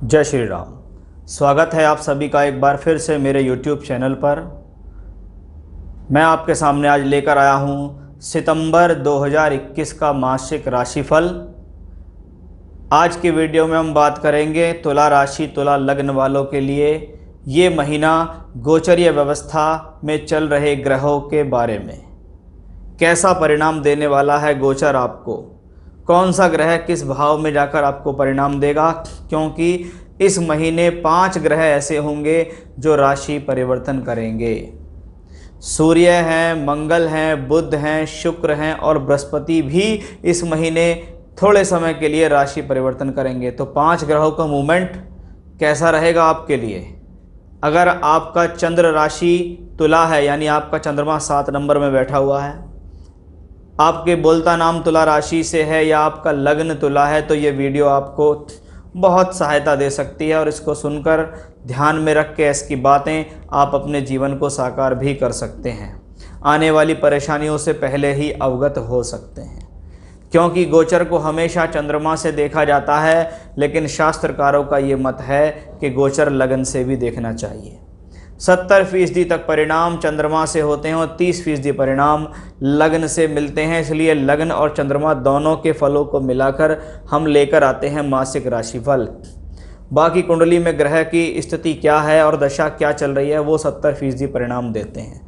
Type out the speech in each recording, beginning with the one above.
जय श्री राम। स्वागत है आप सभी का एक बार फिर से मेरे YouTube चैनल पर। मैं आपके सामने आज लेकर आया हूँ सितंबर 2021 का मासिक राशिफल। आज की वीडियो में हम बात करेंगे तुला राशि तुला लग्न वालों के लिए ये महीना गोचरीय व्यवस्था में चल रहे ग्रहों के बारे में। कैसा परिणाम देने वाला है गोचर आपको, कौन सा ग्रह किस भाव में जाकर आपको परिणाम देगा, क्योंकि इस महीने 5 ग्रह ऐसे होंगे जो राशि परिवर्तन करेंगे। सूर्य हैं, मंगल हैं, बुध हैं, शुक्र हैं और बृहस्पति भी इस महीने थोड़े समय के लिए राशि परिवर्तन करेंगे। तो 5 ग्रहों का मूवमेंट कैसा रहेगा आपके लिए। अगर आपका चंद्र राशि तुला है, यानी आपका चंद्रमा 7 नंबर में बैठा हुआ है, आपके बोलता नाम तुला राशि से है या आपका लग्न तुला है, तो ये वीडियो आपको बहुत सहायता दे सकती है और इसको सुनकर ध्यान में रख के इसकी बातें आप अपने जीवन को साकार भी कर सकते हैं। आने वाली परेशानियों से पहले ही अवगत हो सकते हैं, क्योंकि गोचर को हमेशा चंद्रमा से देखा जाता है, लेकिन शास्त्रकारों का ये मत है कि गोचर लगन से भी देखना चाहिए। 70% तक परिणाम चंद्रमा से होते हैं और 30% परिणाम लग्न से मिलते हैं। इसलिए लग्न और चंद्रमा दोनों के फलों को मिलाकर हम लेकर आते हैं मासिक राशिफल। बाकी कुंडली में ग्रह की स्थिति क्या है और दशा क्या चल रही है वो 70% परिणाम देते हैं,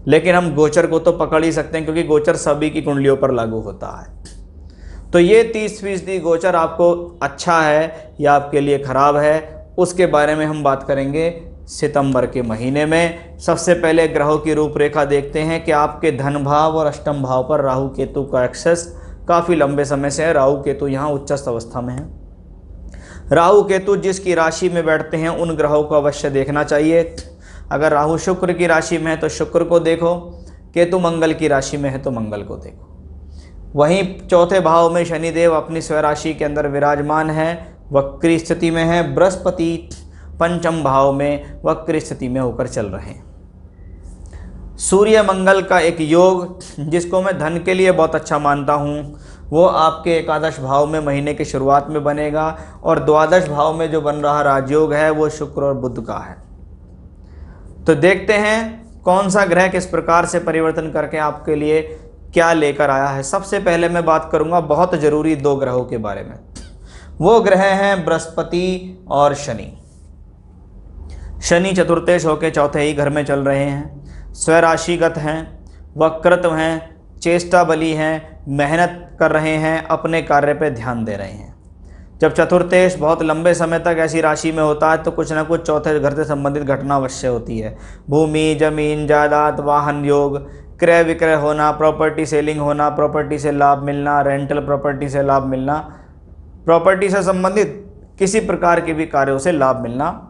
लेकिन हम गोचर को तो पकड़ ही सकते हैं, क्योंकि गोचर सभी की कुंडलियों पर लागू होता है। तो ये 30% गोचर आपको अच्छा है या आपके लिए खराब है, उसके बारे में हम बात करेंगे सितंबर के महीने में। सबसे पहले ग्रहों की रूपरेखा देखते हैं कि आपके धन भाव और अष्टम भाव पर राहु केतु का एक्सेस काफ़ी लंबे समय से है। राहु केतु यहाँ उच्चस्थ अवस्था में है। राहु केतु जिसकी राशि में बैठते हैं उन ग्रहों को अवश्य देखना चाहिए। अगर राहु शुक्र की राशि में है तो शुक्र को देखो, केतु मंगल की राशि में है तो मंगल को देखो। वहीं चौथे भाव में शनिदेव अपनी स्वराशि के अंदर विराजमान है, वक्री स्थिति में है। बृहस्पति पंचम भाव में वक्र स्थिति में होकर चल रहे हैं। सूर्य मंगल का एक योग जिसको मैं धन के लिए बहुत अच्छा मानता हूँ, वो आपके एकादश भाव में महीने की शुरुआत में बनेगा, और द्वादश भाव में जो बन रहा राजयोग है वो शुक्र और बुध का है। तो देखते हैं कौन सा ग्रह किस प्रकार से परिवर्तन करके आपके लिए क्या लेकर आया है। सबसे पहले मैं बात करूँगा बहुत ज़रूरी 2 ग्रहों के बारे में। वो ग्रह हैं बृहस्पति और शनि। शनि चतुर्थेश होकर चौथे ही घर में चल रहे हैं, स्वराशिगत हैं, वक्रत्व हैं, चेष्टा बली हैं, मेहनत कर रहे हैं, अपने कार्य पे ध्यान दे रहे हैं। जब चतुर्थेश बहुत लंबे समय तक ऐसी राशि में होता है तो कुछ ना कुछ चौथे घर से संबंधित घटना अवश्य होती है। भूमि, जमीन, जायदाद, वाहन योग, क्रय विक्रय होना, प्रॉपर्टी सेलिंग होना, प्रॉपर्टी से लाभ मिलना, रेंटल प्रॉपर्टी से लाभ मिलना, प्रॉपर्टी से संबंधित किसी प्रकार के भी कार्यों से लाभ मिलना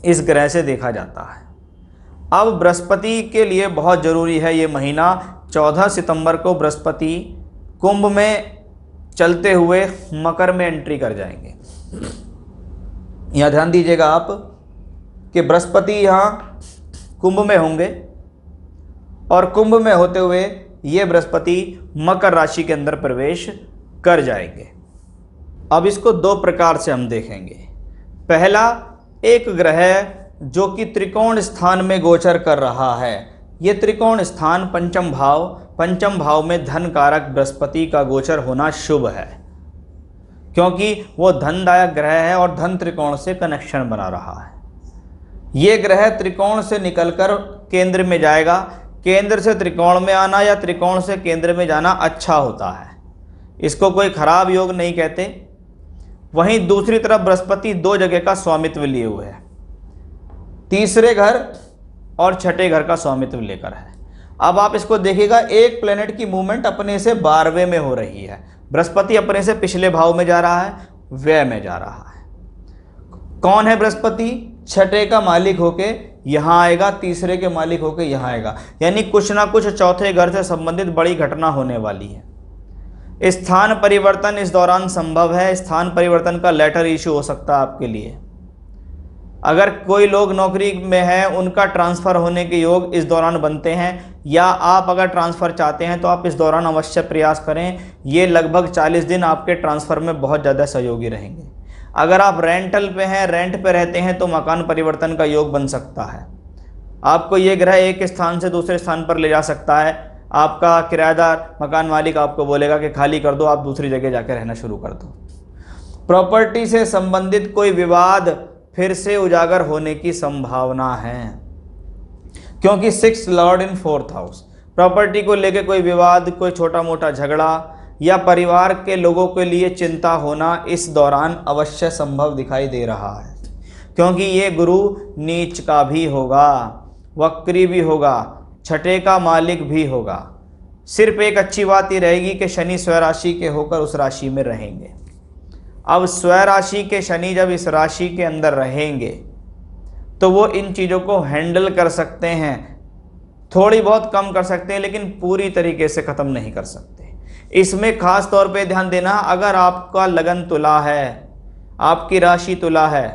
इस ग्रह से देखा जाता है। अब बृहस्पति के लिए बहुत ज़रूरी है ये महीना। 14 सितंबर को बृहस्पति कुंभ में चलते हुए मकर में एंट्री कर जाएंगे। यहाँ ध्यान दीजिएगा आप कि बृहस्पति यहाँ कुंभ में होंगे और कुंभ में होते हुए ये बृहस्पति मकर राशि के अंदर प्रवेश कर जाएंगे। अब इसको 2 प्रकार से हम देखेंगे। पहला, एक ग्रह जो कि त्रिकोण स्थान में गोचर कर रहा है। ये त्रिकोण स्थान पंचम भाव में धन कारक बृहस्पति का गोचर होना शुभ है, क्योंकि वो धनदायक ग्रह है और धन त्रिकोण से कनेक्शन बना रहा है। ये ग्रह त्रिकोण से निकलकर केंद्र में जाएगा। केंद्र से त्रिकोण में आना या त्रिकोण से केंद्र में जाना अच्छा होता है, इसको कोई खराब योग नहीं कहते। वहीं दूसरी तरफ बृहस्पति 2 जगह का स्वामित्व लिए हुए है, तीसरे घर और छठे घर का स्वामित्व लेकर है। अब आप इसको देखिएगा, एक प्लेनेट की मूवमेंट अपने से 12वें में हो रही है। बृहस्पति अपने से पिछले भाव में जा रहा है, व्यय में जा रहा है। कौन है बृहस्पति? छठे का मालिक होके यहाँ आएगा, तीसरे के मालिक होके यहाँ आएगा, यानी कुछ ना कुछ चौथे घर से संबंधित बड़ी घटना होने वाली है। स्थान परिवर्तन इस दौरान संभव है। स्थान परिवर्तन का लेटर इशू हो सकता है आपके लिए। अगर कोई लोग नौकरी में हैं उनका ट्रांसफ़र होने के योग इस दौरान बनते हैं, या आप अगर ट्रांसफ़र चाहते हैं तो आप इस दौरान अवश्य प्रयास करें। ये लगभग 40 दिन आपके ट्रांसफ़र में बहुत ज़्यादा सहयोगी रहेंगे। अगर आप रेंटल पे हैं, रेंट पे रहते हैं, तो मकान परिवर्तन का योग बन सकता है। आपको ये ग्रह एक स्थान से दूसरे स्थान पर ले जा सकता है। आपका किराएदार मकान मालिक आपको बोलेगा कि खाली कर दो, आप दूसरी जगह जाकर रहना शुरू कर दो। प्रॉपर्टी से संबंधित कोई विवाद फिर से उजागर होने की संभावना है, क्योंकि 6 लॉर्ड इन 4th हाउस। प्रॉपर्टी को लेकर कोई विवाद, कोई छोटा मोटा झगड़ा या परिवार के लोगों के लिए चिंता होना इस दौरान अवश्य संभव दिखाई दे रहा है, क्योंकि ये गुरु नीच का भी होगा, वक्री भी होगा, छठे का मालिक भी होगा। सिर्फ एक अच्छी बात ये रहेगी कि शनि स्वराशि के होकर उस राशि में रहेंगे। अब स्वराशि के शनि जब इस राशि के अंदर रहेंगे तो वो इन चीज़ों को हैंडल कर सकते हैं, थोड़ी बहुत कम कर सकते हैं, लेकिन पूरी तरीके से ख़त्म नहीं कर सकते। इसमें खास तौर पे ध्यान देना, अगर आपका लगन तुला है, आपकी राशि तुला है,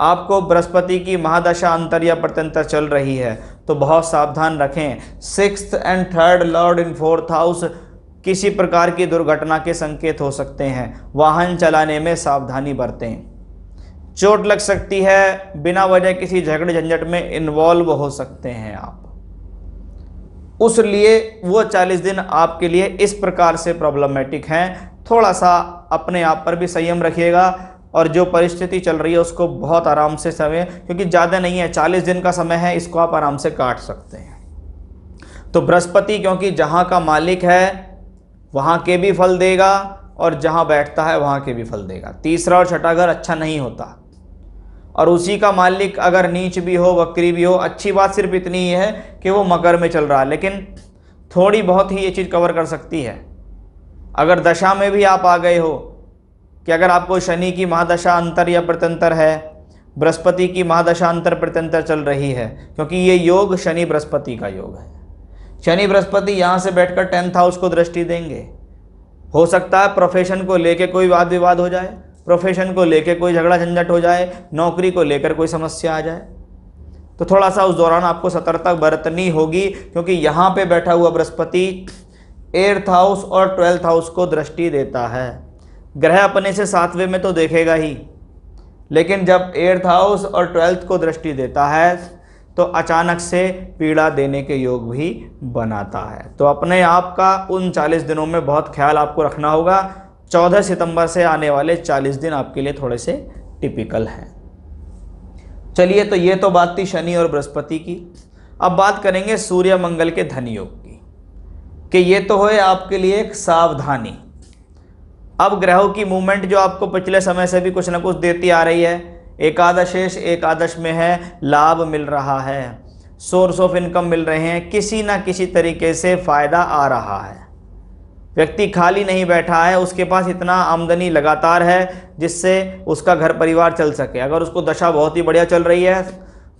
आपको बृहस्पति की महादशा अंतर या प्रत्यंतर चल रही है, तो बहुत सावधान रखें। 6th and 3rd Lord in 4th house किसी प्रकार की दुर्घटना के संकेत हो सकते हैं। वाहन चलाने में सावधानी बरतें, चोट लग सकती है, बिना वजह किसी झगड़े झंझट में इन्वॉल्व हो सकते हैं आप। उस लिए वो 40 दिन आपके लिए इस प्रकार से प्रॉब्लमेटिक हैं। थोड़ा सा अपने आप पर भी संयम रखिएगा, और जो परिस्थिति चल रही है उसको बहुत आराम से समय, क्योंकि ज़्यादा नहीं है, 40 दिन का समय है, इसको आप आराम से काट सकते हैं। तो बृहस्पति क्योंकि जहाँ का मालिक है वहाँ के भी फल देगा, और जहाँ बैठता है वहाँ के भी फल देगा। तीसरा और छठा घर अच्छा नहीं होता, और उसी का मालिक अगर नीच भी हो, वक्री भी हो। अच्छी बात सिर्फ इतनी ही है कि वो मकर में चल रहा है, लेकिन थोड़ी बहुत ही ये चीज़ कवर कर सकती है। अगर दशा में भी आप आ गए हो कि अगर आपको शनि की महादशा अंतर या प्रत्यंतर है, बृहस्पति की महादशा अंतर प्रत्यंतर चल रही है, क्योंकि ये योग शनि बृहस्पति का योग है। शनि बृहस्पति यहाँ से बैठकर 10th हाउस को दृष्टि देंगे। हो सकता है प्रोफेशन को लेके कोई वाद विवाद हो जाए, प्रोफेशन को लेके कोई झगड़ा झंझट हो जाए, नौकरी को लेकर कोई समस्या आ जाए, तो थोड़ा सा उस दौरान आपको सतर्कता बरतनी होगी, क्योंकि यहाँ पे बैठा हुआ बृहस्पति 8th हाउस और 12th हाउस को दृष्टि देता है। ग्रह अपने से 7वें में तो देखेगा ही, लेकिन जब 8th हाउस और 12th को दृष्टि देता है तो अचानक से पीड़ा देने के योग भी बनाता है। तो अपने आप का उन 40 दिनों में बहुत ख्याल आपको रखना होगा। 14 सितंबर से आने वाले 40 दिन आपके लिए थोड़े से टिपिकल हैं। चलिए, तो ये तो बात थी शनि और बृहस्पति की। अब बात करेंगे सूर्य मंगल के धन योग की, कि ये तो है आपके लिए एक सावधानी। अब ग्रहों की मूवमेंट जो आपको पिछले समय से भी कुछ ना कुछ देती आ रही है। एकादशेष एकादश में है, लाभ मिल रहा है, सोर्स ऑफ इनकम मिल रहे हैं, किसी ना किसी तरीके से फ़ायदा आ रहा है। व्यक्ति खाली नहीं बैठा है, उसके पास इतना आमदनी लगातार है जिससे उसका घर परिवार चल सके। अगर उसको दशा बहुत ही बढ़िया चल रही है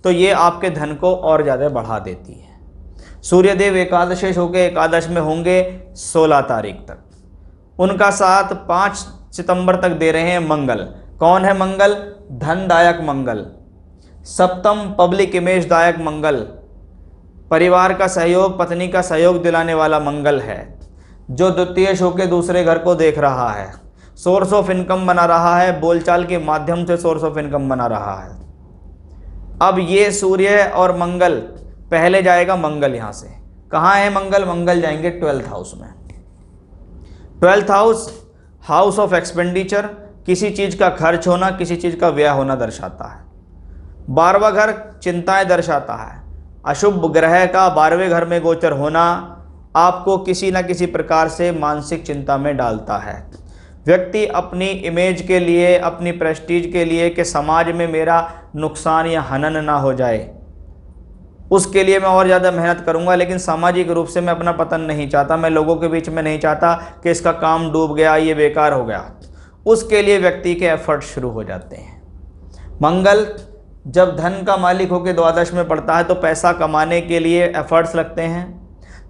तो ये आपके धन को और ज़्यादा बढ़ा देती है। सूर्यदेव एकादशेष होकर एकादश में होंगे 16 तारीख तक। उनका साथ 5 सितंबर तक दे रहे हैं मंगल। कौन है मंगल? धनदायक मंगल, सप्तम पब्लिक इमेज दायक मंगल, परिवार का सहयोग, पत्नी का सहयोग दिलाने वाला मंगल है, जो द्वितीय शो के दूसरे घर को देख रहा है, सोर्स ऑफ इनकम बना रहा है, बोलचाल के माध्यम से सोर्स ऑफ इनकम बना रहा है। अब ये सूर्य और मंगल, पहले जाएगा मंगल यहाँ से। कहाँ है मंगल? मंगल जाएंगे 12th हाउस में। 12th house, house of expenditure, किसी चीज़ का खर्च होना, किसी चीज़ का व्यय होना दर्शाता है। 12वां घर चिंताएं दर्शाता है। अशुभ ग्रह का 12वें घर में गोचर होना आपको किसी न किसी प्रकार से मानसिक चिंता में डालता है। व्यक्ति अपनी इमेज के लिए, अपनी प्रेस्टीज के लिए कि समाज में मेरा नुकसान या हनन ना हो जाए, उसके लिए मैं और ज़्यादा मेहनत करूंगा, लेकिन सामाजिक रूप से मैं अपना पतन नहीं चाहता, मैं लोगों के बीच में नहीं चाहता कि इसका काम डूब गया, ये बेकार हो गया। उसके लिए व्यक्ति के एफर्ट शुरू हो जाते हैं। मंगल जब धन का मालिक होकर द्वादश में पड़ता है तो पैसा कमाने के लिए एफर्ट्स लगते हैं।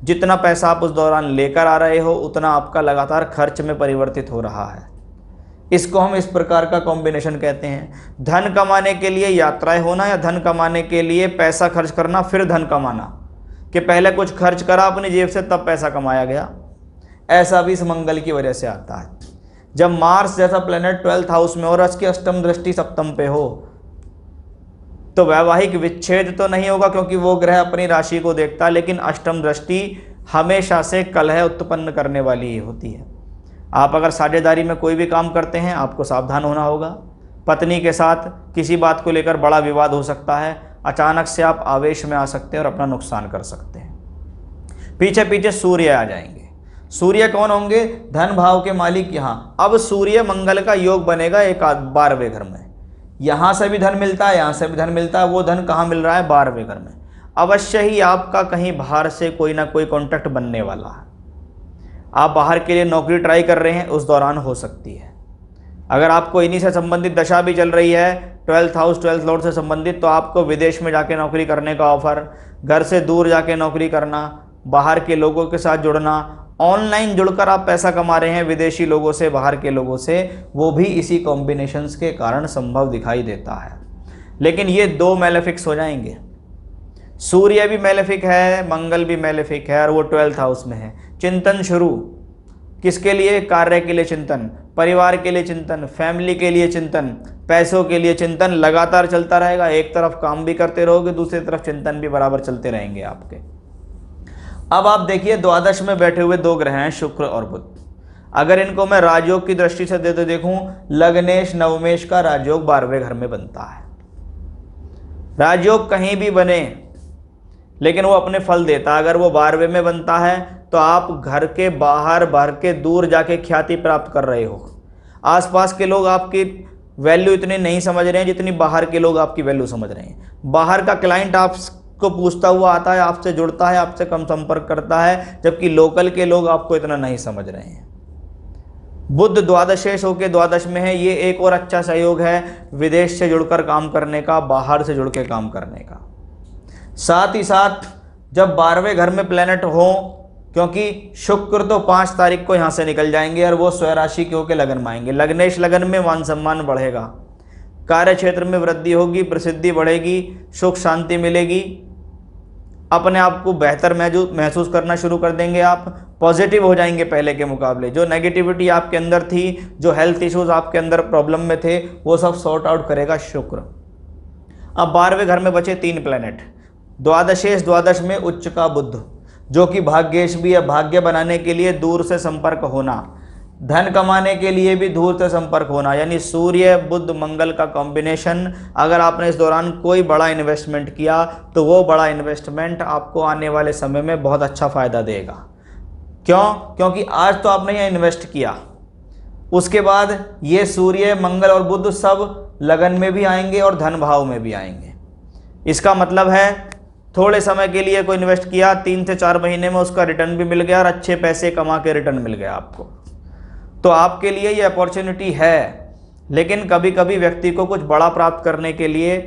जितना पैसा आप उस दौरान लेकर आ रहे हो उतना आपका लगातार खर्च में परिवर्तित हो रहा है। इसको हम इस प्रकार का कॉम्बिनेशन कहते हैं। धन कमाने के लिए यात्राएं होना या धन कमाने के लिए पैसा खर्च करना फिर धन कमाना, कि पहले कुछ खर्च करा अपनी जेब से तब पैसा कमाया गया, ऐसा भी इस मंगल की वजह से आता है। जब मार्स जैसा प्लेनेट 12th हाउस में और उसकी अष्टम दृष्टि सप्तम पे हो तो वैवाहिक विच्छेद तो नहीं होगा क्योंकि वो ग्रह अपनी राशि को देखता है, लेकिन अष्टम दृष्टि हमेशा से कलह उत्पन्न करने वाली ही होती है। आप अगर साझेदारी में कोई भी काम करते हैं आपको सावधान होना होगा। पत्नी के साथ किसी बात को लेकर बड़ा विवाद हो सकता है, अचानक से आप आवेश में आ सकते हैं और अपना नुकसान कर सकते हैं। पीछे पीछे सूर्य आ जाएंगे। सूर्य कौन होंगे? धन भाव के मालिक। यहाँ अब सूर्य मंगल का योग बनेगा 12वें घर में। यहाँ से भी धन मिलता है, यहाँ से भी धन मिलता है। वो धन कहाँ मिल रहा है? 12वें घर में। अवश्य ही आपका कहीं बाहर से कोई ना कोई कॉन्टैक्ट बनने वाला है। आप बाहर के लिए नौकरी ट्राई कर रहे हैं, उस दौरान हो सकती है। अगर आपको इन्हीं से संबंधित दशा भी चल रही है, 12th हाउस 12th लॉर्ड से संबंधित, तो आपको विदेश में जाके नौकरी करने का ऑफर, घर से दूर जाके नौकरी करना, बाहर के लोगों के साथ जुड़ना, ऑनलाइन जुड़कर आप पैसा कमा रहे हैं विदेशी लोगों से, बाहर के लोगों से, वो भी इसी कॉम्बिनेशंस के कारण संभव दिखाई देता है। लेकिन ये 2 मैलेफिक्स हो जाएंगे। सूर्य भी मैलेफिक है, मंगल भी मैलेफिक है और वो 12th हाउस में है। चिंतन शुरू किसके लिए? कार्य के लिए चिंतन, परिवार के लिए चिंतन, फैमिली के लिए चिंतन, पैसों के लिए चिंतन लगातार चलता रहेगा। एक तरफ काम भी करते रहोगे, दूसरी तरफ चिंतन भी बराबर चलते रहेंगे आपके। अब आप देखिए द्वादश में बैठे हुए 2 ग्रह हैं, शुक्र और बुध। अगर इनको मैं राजयोग की दृष्टि से देते देखूं, लग्नेश नवमेश का राजयोग 12वें घर में बनता है। राजयोग कहीं भी बने लेकिन वो अपने फल देता है। अगर वो 12वें में बनता है तो आप घर के बाहर के दूर जाके ख्याति प्राप्त कर रहे हो। आसपास के लोग आपकी वैल्यू इतनी नहीं समझ रहे हैं जितनी बाहर के लोग आपकी वैल्यू समझ रहे हैं। बाहर का क्लाइंट आपको पूछता हुआ आता है, आपसे जुड़ता है, आपसे कम संपर्क करता है, जबकि लोकल के लोग आपको इतना नहीं समझ रहे हैं। बुध द्वादशेश होकर द्वादश में है, ये एक और अच्छा सहयोग है विदेश से जुड़कर काम करने का, बाहर से जुड़ के काम करने का। साथ ही साथ जब 12वें घर में प्लेनेट हो, क्योंकि शुक्र तो 5 तारीख को यहाँ से निकल जाएंगे और वो स्वराशि के होकर लगन में आएंगे। लग्नेश लगन में मान सम्मान बढ़ेगा, कार्य क्षेत्र में वृद्धि होगी, प्रसिद्धि बढ़ेगी, सुख शांति मिलेगी, अपने आप को बेहतर महसूस करना शुरू कर देंगे। आप पॉजिटिव हो जाएंगे पहले के मुकाबले। जो नेगेटिविटी आपके अंदर थी, जो हेल्थ इश्यूज आपके अंदर प्रॉब्लम में थे, वो सब सॉर्ट आउट करेगा शुक्र। अब 12वें घर में बचे 3 प्लेनेट। द्वादशेश द्वादश में उच्च का बुध, जो कि भाग्येश भी है। भाग्य बनाने के लिए दूर से संपर्क होना, धन कमाने के लिए भी दूर से संपर्क होना, यानी सूर्य बुध मंगल का कॉम्बिनेशन। अगर आपने इस दौरान कोई बड़ा इन्वेस्टमेंट किया तो वो बड़ा इन्वेस्टमेंट आपको आने वाले समय में बहुत अच्छा फ़ायदा देगा। क्यों? क्योंकि आज तो आपने यहाँ इन्वेस्ट किया, उसके बाद ये सूर्य मंगल और बुध सब लगन में भी आएंगे और धन भाव में भी आएंगे। इसका मतलब है थोड़े समय के लिए कोई इन्वेस्ट किया, 3 से 4 महीने में उसका रिटर्न भी मिल गया और अच्छे पैसे कमा के रिटर्न मिल गया आपको। तो आपके लिए ये अपॉर्चुनिटी है। लेकिन कभी कभी व्यक्ति को कुछ बड़ा प्राप्त करने के लिए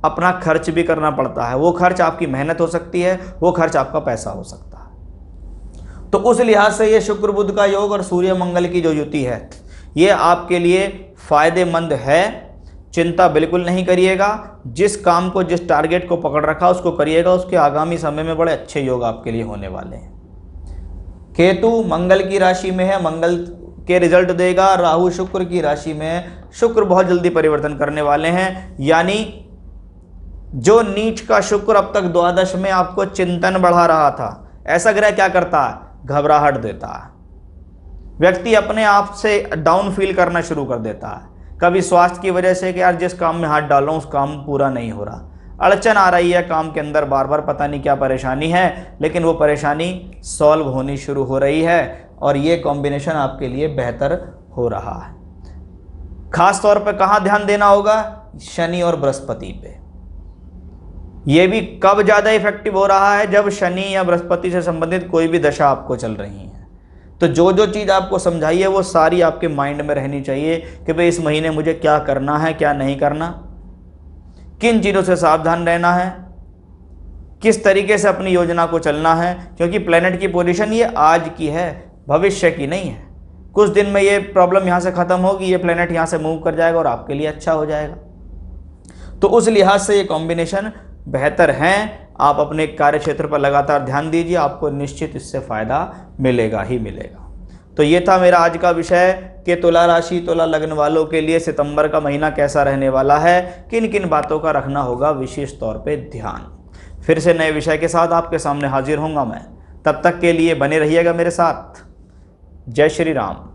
अपना खर्च भी करना पड़ता है। वो खर्च आपकी मेहनत हो सकती है, वो खर्च आपका पैसा हो सकता है। तो उस लिहाज से ये शुक्र बुध का योग और सूर्य मंगल की जो युति है, ये आपके लिए फायदेमंद है। चिंता बिल्कुल नहीं करिएगा। जिस काम को, जिस टारगेट को पकड़ रखा उसको करिएगा। उसके आगामी समय में बड़े अच्छे योग आपके लिए होने वाले हैं। केतु मंगल की राशि में है, मंगल के रिजल्ट देगा। राहु शुक्र की राशि में है, शुक्र बहुत जल्दी परिवर्तन करने वाले हैं। यानी जो नीच का शुक्र अब तक द्वादश में आपको चिंतन बढ़ा रहा था, ऐसा ग्रह क्या करता है? घबराहट देता है। व्यक्ति अपने आप से डाउन फील करना शुरू कर देता है। कभी स्वास्थ्य की वजह से कि यार जिस काम में हाथ डाल रहा हूँ उस काम पूरा नहीं हो रहा, अड़चन आ रही है काम के अंदर, बार बार पता नहीं क्या परेशानी है, लेकिन वो परेशानी सॉल्व होनी शुरू हो रही है और ये कॉम्बिनेशन आपके लिए बेहतर हो रहा है। खास तौर पे कहाँ ध्यान देना होगा? शनि और बृहस्पति पे। ये भी कब ज़्यादा इफेक्टिव हो रहा है? जब शनि या बृहस्पति से संबंधित कोई भी दशा आपको चल रही है। तो जो जो चीज़ आपको समझाई है वो सारी आपके माइंड में रहनी चाहिए कि भाई इस महीने मुझे क्या करना है, क्या नहीं करना, किन चीज़ों से सावधान रहना है, किस तरीके से अपनी योजना को चलना है। क्योंकि प्लेनेट की पोजीशन ये आज की है, भविष्य की नहीं है। कुछ दिन में ये प्रॉब्लम यहाँ से ख़त्म होगी, ये प्लेनेट यहाँ से मूव कर जाएगा और आपके लिए अच्छा हो जाएगा। तो उस लिहाज से ये कॉम्बिनेशन बेहतर हैं। आप अपने कार्य क्षेत्र पर लगातार ध्यान दीजिए, आपको निश्चित इससे फ़ायदा मिलेगा ही मिलेगा। तो ये था मेरा आज का विषय कि तुला राशि तुला लग्न वालों के लिए सितंबर का महीना कैसा रहने वाला है, किन किन बातों का रखना होगा विशेष तौर पे ध्यान। फिर से नए विषय के साथ आपके सामने हाजिर होऊंगा मैं। तब तक के लिए बने रहिएगा मेरे साथ। जय श्री राम।